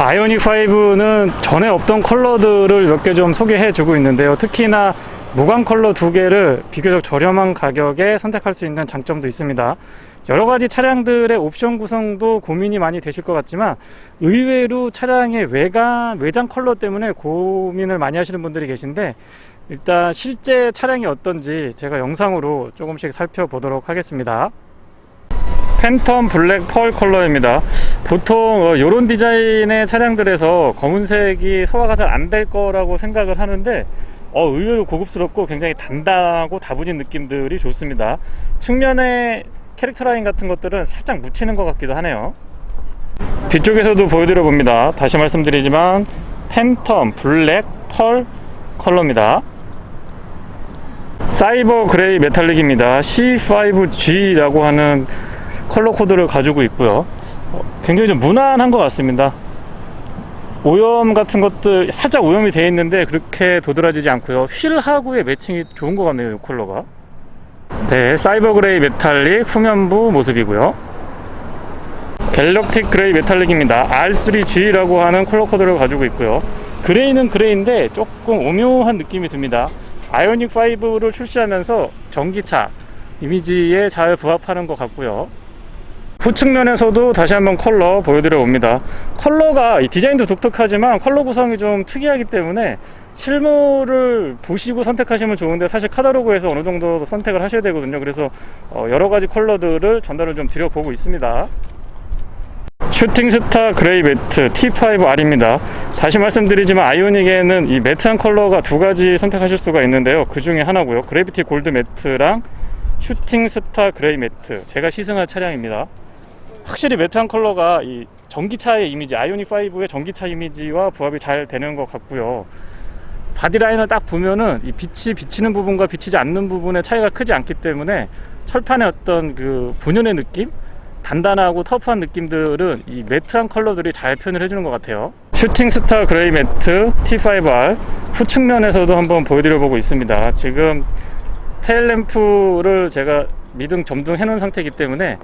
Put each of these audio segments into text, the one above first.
아이오닉 5는 전에 없던 컬러들을 몇 개 좀 소개해 주고 있는데요. 특히나 무광 컬러 두 개를 비교적 저렴한 가격에 선택할 수 있는 장점도 있습니다. 여러 가지 차량들의 옵션 구성도 고민이 많이 되실 것 같지만 의외로 차량의 외장 컬러 때문에 고민을 많이 하시는 분들이 계신데, 일단 실제 차량이 어떤지 제가 영상으로 조금씩 살펴보도록 하겠습니다. 팬텀 블랙 펄 컬러입니다. 보통 이런 디자인의 차량들에서 검은색이 소화가 잘 안 될 거라고 생각을 하는데 의외로 고급스럽고 굉장히 단단하고 다부진 느낌들이 좋습니다. 측면에 캐릭터 라인 같은 것들은 살짝 묻히는 것 같기도 하네요. 뒤쪽에서도 보여드려 봅니다. 다시 말씀드리지만 팬텀 블랙 펄 컬러입니다. 사이버 그레이 메탈릭입니다. C5G라고 하는 컬러 코드를 가지고 있고요. 굉장히 좀 무난한 것 같습니다. 오염 같은 것들 살짝 오염이 되어 있는데 그렇게 도드라지지 않고요. 휠하고의 매칭이 좋은 것 같네요, 이 컬러가. 네, 사이버 그레이 메탈릭 후면부 모습이고요. 갤럭틱 그레이 메탈릭입니다. R3G라고 하는 컬러 코드를 가지고 있고요. 그레이는 그레이인데 조금 오묘한 느낌이 듭니다. 아이오닉 5를 출시하면서 전기차 이미지에 잘 부합하는 것 같고요. 후측면에서도 다시 한번 컬러 보여드려 봅니다. 컬러가 디자인도 독특하지만 컬러 구성이 좀 특이하기 때문에 실물을 보시고 선택하시면 좋은데, 사실 카탈로그에서 어느 정도 선택을 하셔야 되거든요. 그래서 여러 가지 컬러들을 전달을 좀 드려보고 있습니다. 슈팅스타 그레이 매트 T5R입니다. 다시 말씀드리지만 아이오닉에는 이 매트한 컬러가 두 가지 선택하실 수가 있는데요. 그 중에 하나고요. 그래비티 골드 매트랑 슈팅스타 그레이 매트, 제가 시승할 차량입니다. 확실히 매트한 컬러가 이 전기차의 이미지, 아이오닉 5의 전기차 이미지와 부합이 잘 되는 것 같고요. 바디라인을 딱 보면은 이 빛이 비치는 부분과 비치지 않는 부분의 차이가 크지 않기 때문에 철판의 어떤 그 본연의 느낌, 단단하고 터프한 느낌들은 이 매트한 컬러들이 잘 표현을 해주는 것 같아요. 슈팅스타 그레이 매트 T5R 후측면에서도 한번 보여드려 보고 있습니다. 지금 테일램프를 제가 미등 점등 해놓은 상태이기 때문에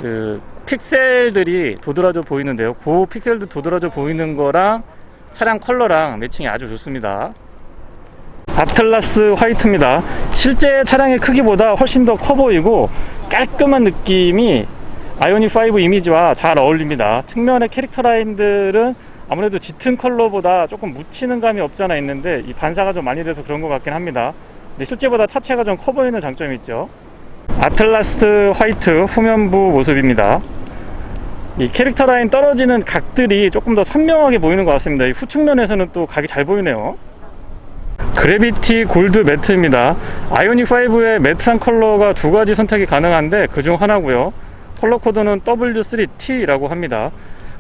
그 픽셀들이 도드라져 보이는데요. 그 픽셀도 도드라져 보이는 거랑 차량 컬러랑 매칭이 아주 좋습니다. 아틀라스 화이트입니다. 실제 차량의 크기보다 훨씬 더 커 보이고 깔끔한 느낌이 아이오닉 5 이미지와 잘 어울립니다. 측면의 캐릭터 라인들은 아무래도 짙은 컬러보다 조금 묻히는 감이 없지 않아 있는데 이 반사가 좀 많이 돼서 그런 것 같긴 합니다. 근데 실제보다 차체가 좀 커 보이는 장점이 있죠. 아틀라스 화이트 후면부 모습입니다. 이 캐릭터 라인 떨어지는 각들이 조금 더 선명하게 보이는 것 같습니다. 이 후측면에서는 또 각이 잘 보이네요. 그래비티 골드 매트입니다. 아이오닉 5의 매트한 컬러가 두 가지 선택이 가능한데 그중 하나고요. 컬러 코드는 W3T라고 합니다.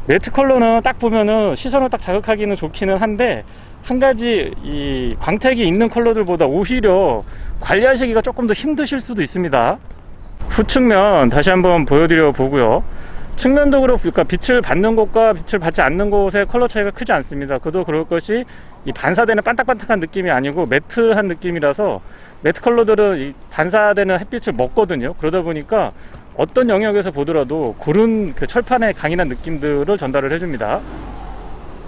매트 컬러는 딱 보면은 시선을 딱 자극하기는 좋기는 한데, 한 가지 이 광택이 있는 컬러들보다 오히려 관리하시기가 조금 더 힘드실 수도 있습니다. 후측면 다시 한번 보여드려 보고요. 측면도 그러니까 빛을 받는 곳과 빛을 받지 않는 곳의 컬러 차이가 크지 않습니다. 그도 그럴 것이 이 반사되는 반딱반딱한 느낌이 아니고 매트한 느낌이라서, 매트 컬러들은 이 반사되는 햇빛을 먹거든요. 그러다 보니까 어떤 영역에서 보더라도 그런 그 철판의 강인한 느낌들을 전달을 해줍니다.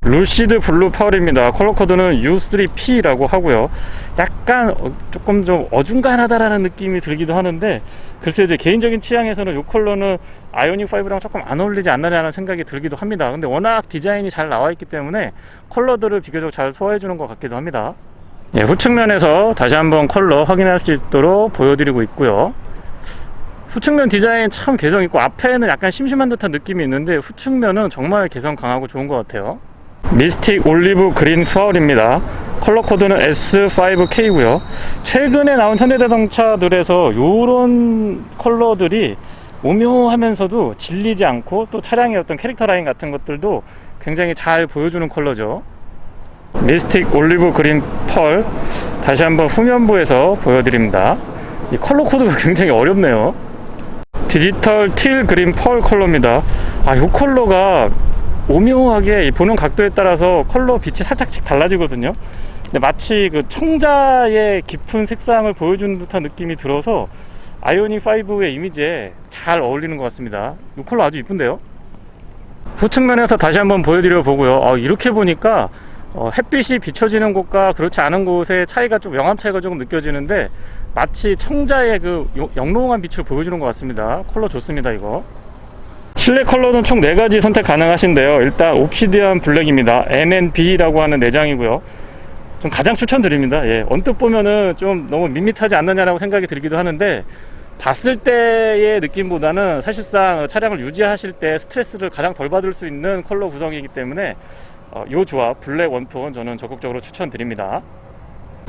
루시드 블루 펄입니다. 컬러 코드는 U3P라고 하고요. 약간 조금 좀 어중간하다라는 느낌이 들기도 하는데, 글쎄 제 개인적인 취향에서는 이 컬러는 아이오닉 5랑 조금 안 어울리지 않느냐는 생각이 들기도 합니다. 근데 워낙 디자인이 잘 나와 있기 때문에 컬러들을 비교적 잘 소화해 주는 것 같기도 합니다. 예, 후측면에서 다시 한번 컬러 확인할 수 있도록 보여드리고 있고요. 후측면 디자인 참 개성 있고, 앞에는 약간 심심한 듯한 느낌이 있는데 후측면은 정말 개성 강하고 좋은 것 같아요. 미스틱 올리브 그린 펄입니다. 컬러 코드는 S5K고요. 최근에 나온 현대자동차들에서 이런 컬러들이 오묘하면서도 질리지 않고, 또 차량의 어떤 캐릭터 라인 같은 것들도 굉장히 잘 보여주는 컬러죠. 미스틱 올리브 그린 펄 다시 한번 후면부에서 보여드립니다. 이 컬러 코드가 굉장히 어렵네요. 디지털 틸 그린 펄 컬러입니다. 이 컬러가 오묘하게 보는 각도에 따라서 컬러 빛이 살짝씩 달라지거든요. 근데 마치 그 청자의 깊은 색상을 보여주는 듯한 느낌이 들어서 아이오닉 5의 이미지에 잘 어울리는 것 같습니다. 이 컬러 아주 이쁜데요. 후측면에서 다시 한번 보여드려 보고요. 이렇게 보니까 햇빛이 비춰지는 곳과 그렇지 않은 곳의 차이가 좀 명암 차이가 조금 느껴지는데 마치 청자의 그 영롱한 빛을 보여주는 것 같습니다. 컬러 좋습니다. 이거 실내 컬러는 총 4가지 선택 가능하신데요. 일단 옵시디안 블랙입니다. NNB라고 하는 내장이고요. 좀 가장 추천드립니다. 예, 언뜻 보면은 좀 너무 밋밋하지 않느냐라고 생각이 들기도 하는데 봤을 때의 느낌보다는 사실상 차량을 유지하실 때 스트레스를 가장 덜 받을 수 있는 컬러 구성이기 때문에 이 조합 블랙 원톤 저는 적극적으로 추천드립니다.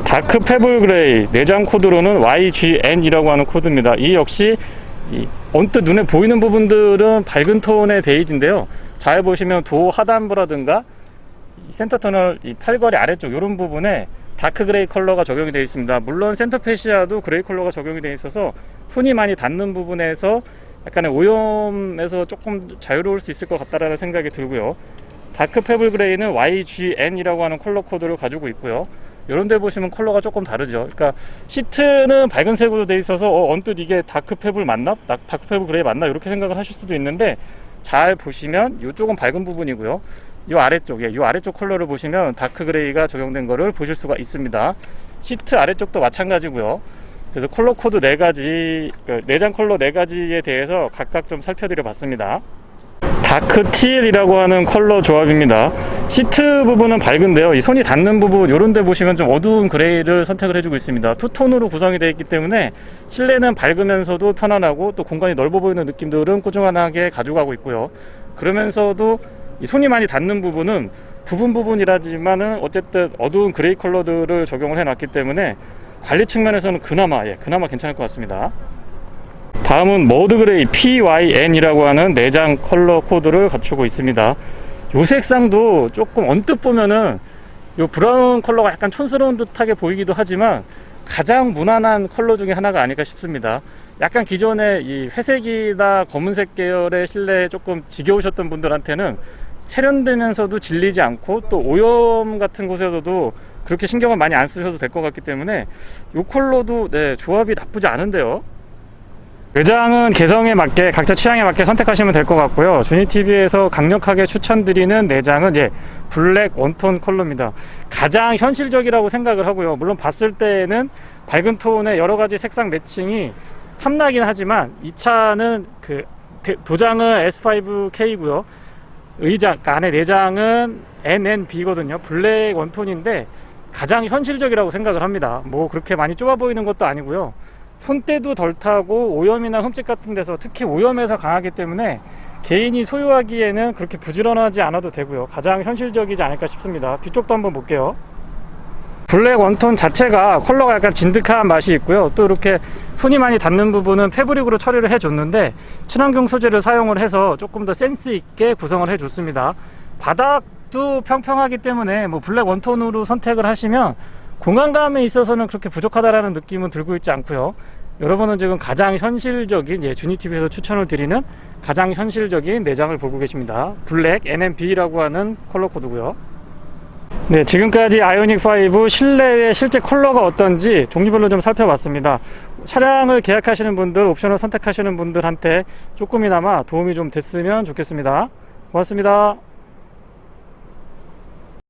다크 페블 그레이 내장 코드로는 YGN이라고 하는 코드입니다. 이 역시 언뜻 눈에 보이는 부분들은 밝은 톤의 베이지인데요. 잘 보시면 도어 하단부라든가 센터 터널 이 팔걸이 아래쪽 이런 부분에 다크 그레이 컬러가 적용이 되어 있습니다. 물론 센터 페시아도 그레이 컬러가 적용이 되어 있어서 손이 많이 닿는 부분에서 약간의 오염에서 조금 자유로울 수 있을 것 같다라는 생각이 들고요. 다크 페블 그레이는 YGN이라고 하는 컬러 코드를 가지고 있고요. 이런 데 보시면 컬러가 조금 다르죠. 그러니까 시트는 밝은 색으로 되어 있어서 언뜻 이게 다크 페블 맞나? 다크 페블 그레이 맞나? 이렇게 생각을 하실 수도 있는데 잘 보시면 이쪽은 밝은 부분이고요. 이 아래쪽에 이 아래쪽 컬러를 보시면 다크 그레이가 적용된 거를 보실 수가 있습니다. 시트 아래쪽도 마찬가지고요. 그래서 컬러 코드 4가지 내장 컬러 4가지에 대해서 각각 좀 살펴드려 봤습니다. 다크 TL이라고 하는 컬러 조합입니다. 시트 부분은 밝은데요. 이 손이 닿는 부분 이런 데 보시면 좀 어두운 그레이를 선택을 해주고 있습니다. 투톤으로 구성이 되어 있기 때문에 실내는 밝으면서도 편안하고 또 공간이 넓어 보이는 느낌들은 꾸준하게 가져가고 있고요. 그러면서도 이 손이 많이 닿는 부분은 부분이라지만은 어쨌든 어두운 그레이 컬러들을 적용을 해놨기 때문에 관리 측면에서는 그나마 괜찮을 것 같습니다. 다음은 머드 그레이 PYN이라고 하는 내장 컬러 코드를 갖추고 있습니다. 요 색상도 조금 언뜻 보면은 요 브라운 컬러가 약간 촌스러운 듯하게 보이기도 하지만 가장 무난한 컬러 중에 하나가 아닐까 싶습니다. 약간 기존에 이 회색이나 검은색 계열의 실내에 조금 지겨우셨던 분들한테는 세련되면서도 질리지 않고 또 오염 같은 곳에서도 그렇게 신경을 많이 안 쓰셔도 될 것 같기 때문에 이 컬러도 조합이 나쁘지 않은데요. 외장은 개성에 맞게 각자 취향에 맞게 선택하시면 될 것 같고요. 주니티비에서 강력하게 추천드리는 내장은 블랙 원톤 컬러입니다. 가장 현실적이라고 생각을 하고요. 물론 봤을 때는 밝은 톤의 여러가지 색상 매칭이 탐나긴 하지만 이 차는 그 도장은 S5K고요. 의자 안에 내장은 NNB거든요. 블랙 원톤인데 가장 현실적이라고 생각을 합니다. 뭐 그렇게 많이 좁아 보이는 것도 아니고요. 손때도 덜 타고 오염이나 흠집 같은 데서 특히 오염에서 강하기 때문에 개인이 소유하기에는 그렇게 부지런하지 않아도 되고요. 가장 현실적이지 않을까 싶습니다. 뒤쪽도 한번 볼게요. 블랙 원톤 자체가 컬러가 약간 진득한 맛이 있고요. 또 이렇게 손이 많이 닿는 부분은 패브릭으로 처리를 해줬는데 친환경 소재를 사용을 해서 조금 더 센스 있게 구성을 해줬습니다. 바닥도 평평하기 때문에 뭐 블랙 원톤으로 선택을 하시면 공간감에 있어서는 그렇게 부족하다라는 느낌은 들고 있지 않고요. 여러분은 지금 가장 현실적인 주니티비에서 추천을 드리는 가장 현실적인 내장을 보고 계십니다. 블랙 NNB라고 하는 컬러 코드고요. 네, 지금까지 아이오닉5 실내의 실제 컬러가 어떤지 종류별로 좀 살펴봤습니다. 차량을 계약하시는 분들, 옵션을 선택하시는 분들한테 조금이나마 도움이 좀 됐으면 좋겠습니다. 고맙습니다.